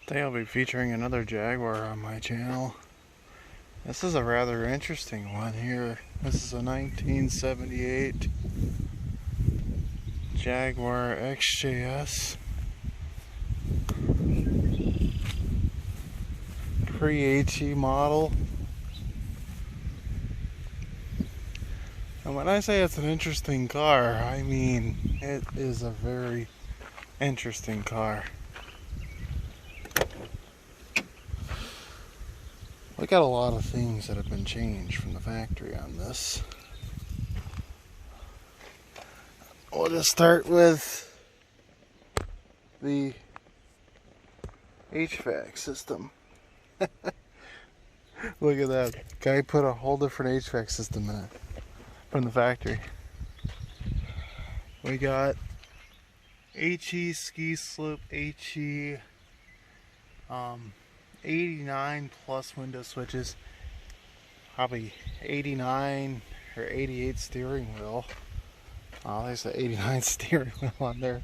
Today I'll be featuring another Jaguar on my channel. This is a rather interesting one here. This is a 1978 Jaguar XJS. Pre-HE model. And when I say it's an interesting car, I mean it is a very interesting car. We got a lot of things that have been changed from the factory on this. We'll just start with the HVAC system. Look at that. Guy put a whole different HVAC system in it from the factory. We got HE ski slope, HE 89 plus window switches, probably 89 or 88 steering wheel. Oh, there's an 89 steering wheel on there.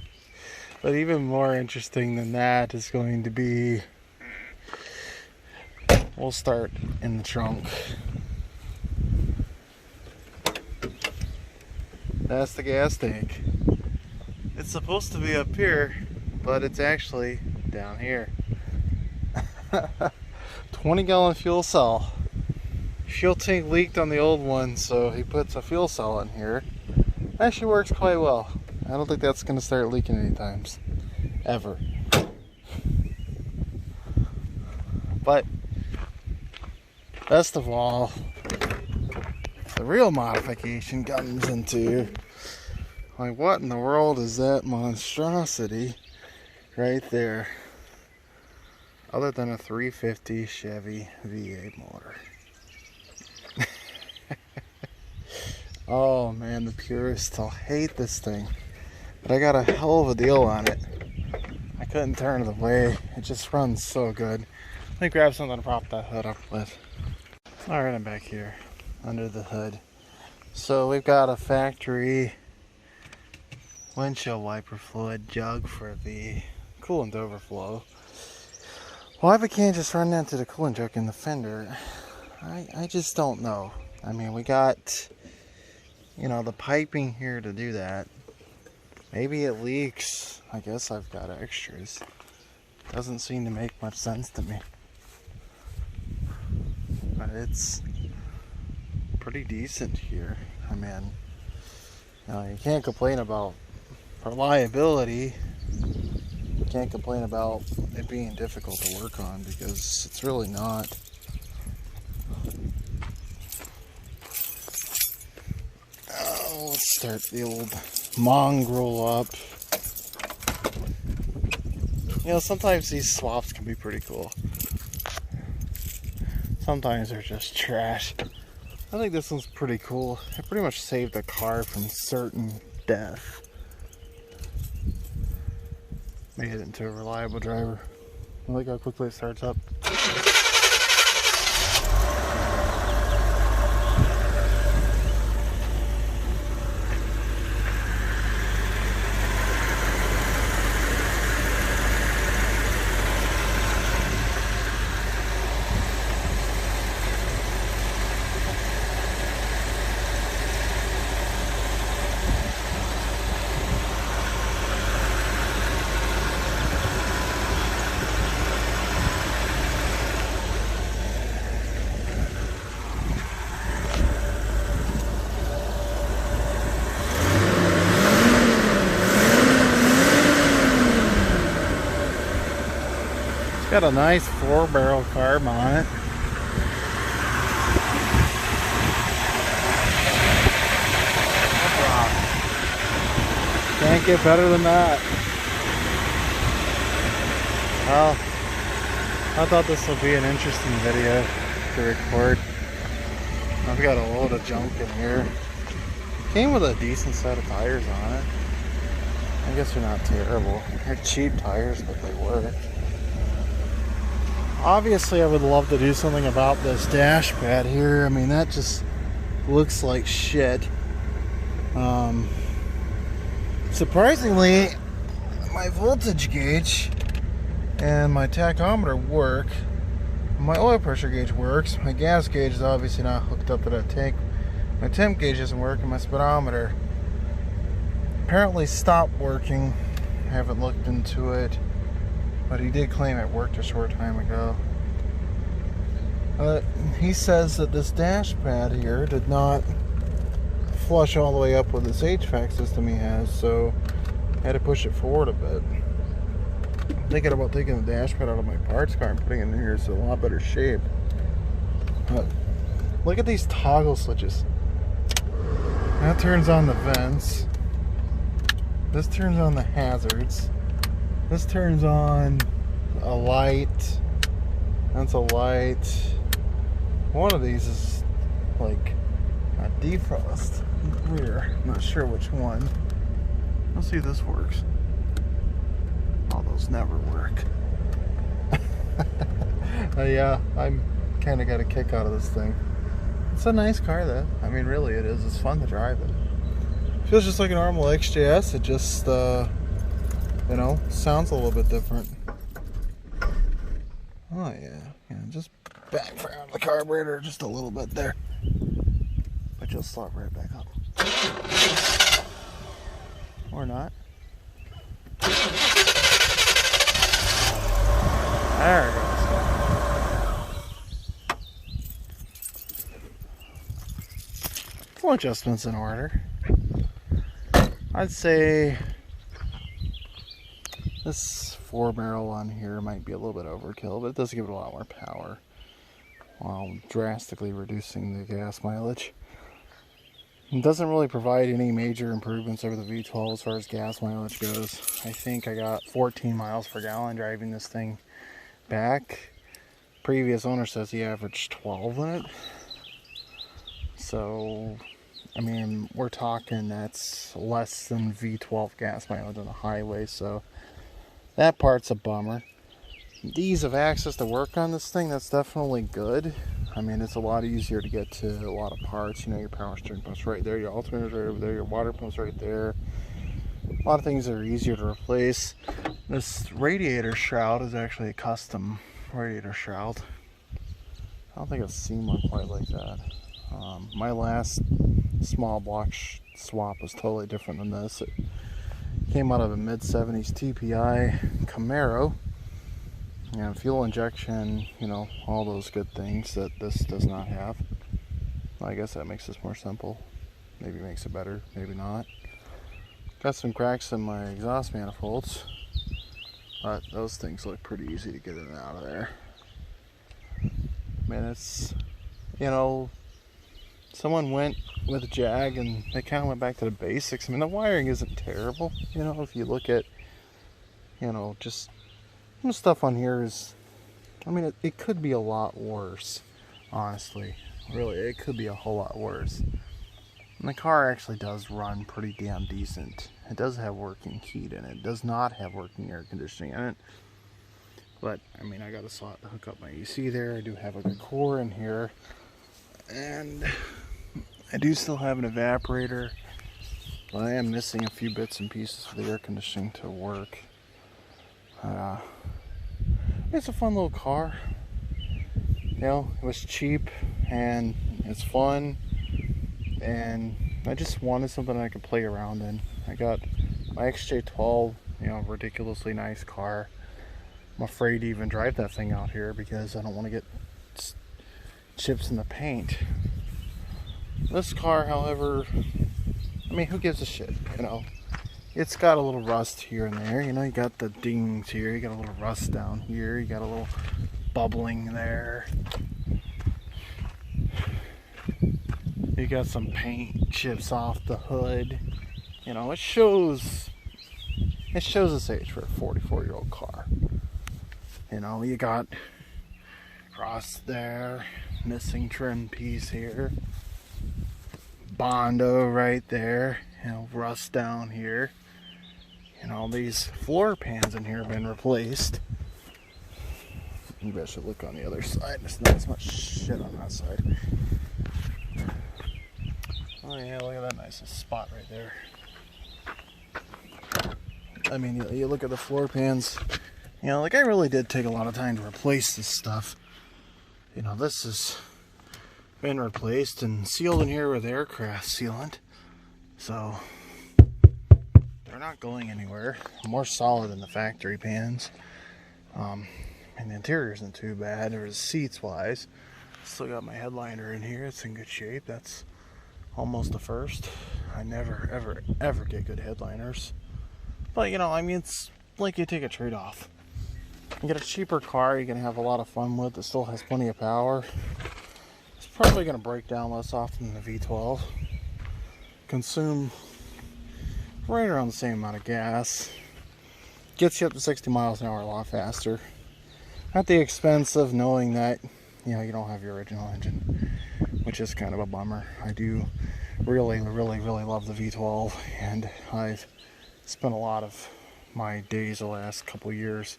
But even more interesting than that is going to be, we'll start in the trunk. That's the gas tank. It's supposed to be up here, but it's actually down here. 20-gallon fuel cell. Fuel tank leaked on the old one, so he puts a fuel cell in here. Actually works quite well. I don't think that's going to start leaking anytime ever. But best of all, the real modification comes into, like, what in the world is that monstrosity right there? Other than a 350 Chevy V8 motor. Oh man, the purists will hate this thing. But I got a hell of a deal on it. I couldn't turn it away. It just runs so good. Let me grab something to prop that hood up with. Alright, I'm back here under the hood. So we've got a factory windshield wiper fluid jug for the coolant overflow. Why we can't just run that to the coolant jug in the fender, I just don't know. I mean, we got, you know, the piping here to do that. Maybe it leaks. I guess I've got extras. Doesn't seem to make much sense to me. But it's pretty decent here. I mean, you know, you can't complain about reliability. You can't complain about it being difficult to work on, because it's really not. Oh, let's start the old Mongrel up. You know, sometimes these swaps can be pretty cool. Sometimes they're just trash. I think this one's pretty cool. It pretty much saved the car from certain death. Made it into a reliable driver. I like how quickly it starts up. Got a nice 4-barrel carb on it. Can't get better than that. Well, I thought this would be an interesting video to record. I've got a load of junk in here. Came with a decent set of tires on it. I guess they're not terrible. They're cheap tires, but they work. Obviously, I would love to do something about this dash pad here. I mean, that just looks like shit. Surprisingly, my voltage gauge and my tachometer work. My oil pressure gauge works. My gas gauge is obviously not hooked up to that tank. My temp gauge doesn't work, and my speedometer apparently stopped working. I haven't looked into it, but he did claim it worked a short time ago. He says that this dash pad here did not flush all the way up with this HVAC system he has, so I had to push it forward a bit. I'm thinking about taking the dash pad out of my parts car and putting it in here so it's in a lot better shape. Look at these toggle switches. That turns on the vents. This turns on the hazards. This turns on a light. That's a light. One of these is like a defrost rear. I'm not sure which one. Let's see if this works. All those never work. Yeah, I'm kind of got a kick out of this thing. It's a nice car though. I mean, really it is. It's fun to drive it. Feels just like a normal XJS. It just, you know, sounds a little bit different. Oh yeah, just back around the carburetor just a little bit there. But you'll start right back up. Or not. There it goes. Full adjustments in order. I'd say this 4-barrel on here might be a little bit overkill, but it does give it a lot more power while drastically reducing the gas mileage. It doesn't really provide any major improvements over the V12 as far as gas mileage goes. I think I got 14 miles per gallon driving this thing back. Previous owner says he averaged 12 in it. So, I mean, we're talking that's less than V12 gas mileage on the highway, so that part's a bummer. The ease of access to work on this thing, that's definitely good. I mean, it's a lot easier to get to a lot of parts. You know, your power steering pump's right there, your alternator's right over there, your water pump's right there. A lot of things that are easier to replace. This radiator shroud is actually a custom radiator shroud. I don't think I've seen one quite like that. My last small block swap was totally different than this. It came out of a mid-70s TPI Camaro. And fuel injection, you know, all those good things that this does not have. Well, I guess that makes this more simple. Maybe makes it better, maybe not. Got some cracks in my exhaust manifolds, but those things look pretty easy to get in and out of there. Man, it's, you know, someone went with a Jag and they kind of went back to the basics. I mean, the wiring isn't terrible, you know, if you look at, you know, just the stuff on here is, I mean, it could be a lot worse, honestly. Really, it could be a whole lot worse. And the car actually does run pretty damn decent. It does have working heat in it. It does not have working air conditioning in it. But, I mean, I got a slot to hook up my AC there. I do have a good core in here. And I do still have an evaporator. But I am missing a few bits and pieces for the air conditioning to work. It's a fun little car. You know, it was cheap and it's fun, and I just wanted something I could play around in. I got my XJ12, you know, ridiculously nice car. I'm afraid to even drive that thing out here because I don't want to get chips in the paint. This car, however, I mean, who gives a shit, you know? It's got a little rust here and there, you know, you got the dings here, you got a little rust down here, you got a little bubbling there. You got some paint chips off the hood. You know, it shows its age for a 44-year-old car. You know, you got rust there, missing trim piece here, Bondo right there, you know, rust down here. And all these floor pans in here have been replaced. Maybe I should look on the other side. There's not as much shit on that side. Oh yeah, look at that nice spot right there. I mean, you look at the floor pans You know, like I really did take a lot of time to replace this stuff. You know, this has been replaced and sealed in here with aircraft sealant. So they're not going anywhere. More solid than the factory pans. And the interior isn't too bad, or the seats wise. Still got my headliner in here. It's in good shape. That's almost a first. I never, ever get good headliners. But, you know, I mean, it's like you take a trade-off. You get a cheaper car you can have a lot of fun with that still has plenty of power. It's probably going to break down less often than the V12. Consume right around the same amount of gas. Gets you up to 60 miles an hour a lot faster. At the expense of knowing that, you know, you don't have your original engine, which is kind of a bummer. I do really love the V12, and I've spent a lot of my days the last couple years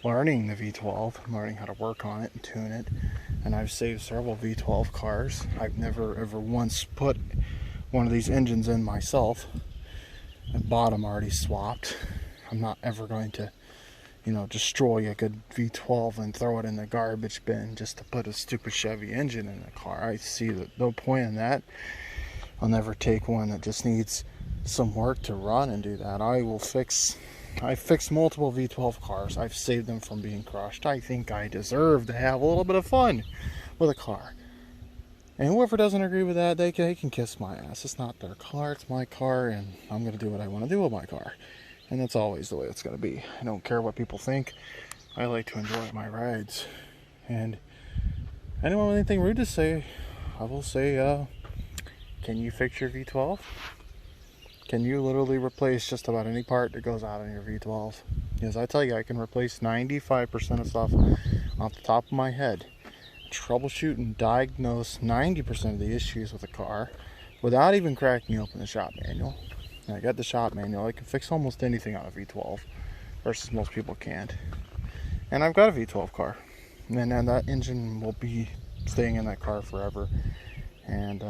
learning the V12, learning how to work on it and tune it, and I've saved several V12 cars. I've never ever once put one of these engines in myself. I bought them already swapped. I'm not ever going to, you know, destroy a good V12 and throw it in the garbage bin just to put a stupid Chevy engine in the car. I see no point in that. I'll never take one that just needs some work to run and do that. I fixed multiple V12 cars. I've saved them from being crushed. I think I deserve to have a little bit of fun with a car. And whoever doesn't agree with that, they can kiss my ass. It's not their car, it's my car, and I'm going to do what I want to do with my car. And that's always the way it's going to be. I don't care what people think. I like to enjoy my rides. And anyone with anything rude to say, I will say, can you fix your V12? Can you literally replace just about any part that goes out on your V12? Because I tell you, I can replace 95% of stuff off the top of my head. Troubleshoot and diagnose 90% of the issues with a car without even cracking open the shop manual. I got the shop manual. I can fix almost anything on a V12 versus most people can't. And I've got a V12 car, and then that engine will be staying in that car forever. And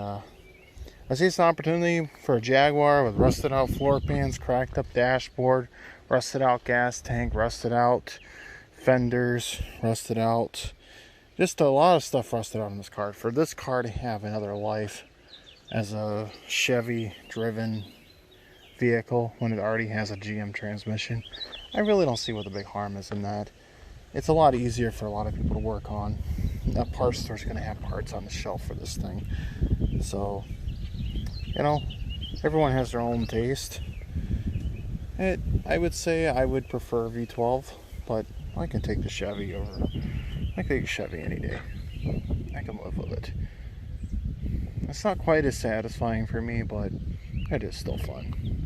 I see it's an opportunity for a Jaguar with rusted out floor pans, cracked up dashboard, rusted out gas tank, rusted out fenders, rusted out, just a lot of stuff rusted out in this car. For this car to have another life as a Chevy driven vehicle when it already has a GM transmission, I really don't see what the big harm is in that. It's a lot easier for a lot of people to work on. That parts store's going to have parts on the shelf for this thing. So, you know, everyone has their own taste. I would say I would prefer V12, but I can take the Chevy over. I can take a Chevy any day. I can live with it. It's not quite as satisfying for me, but it is still fun.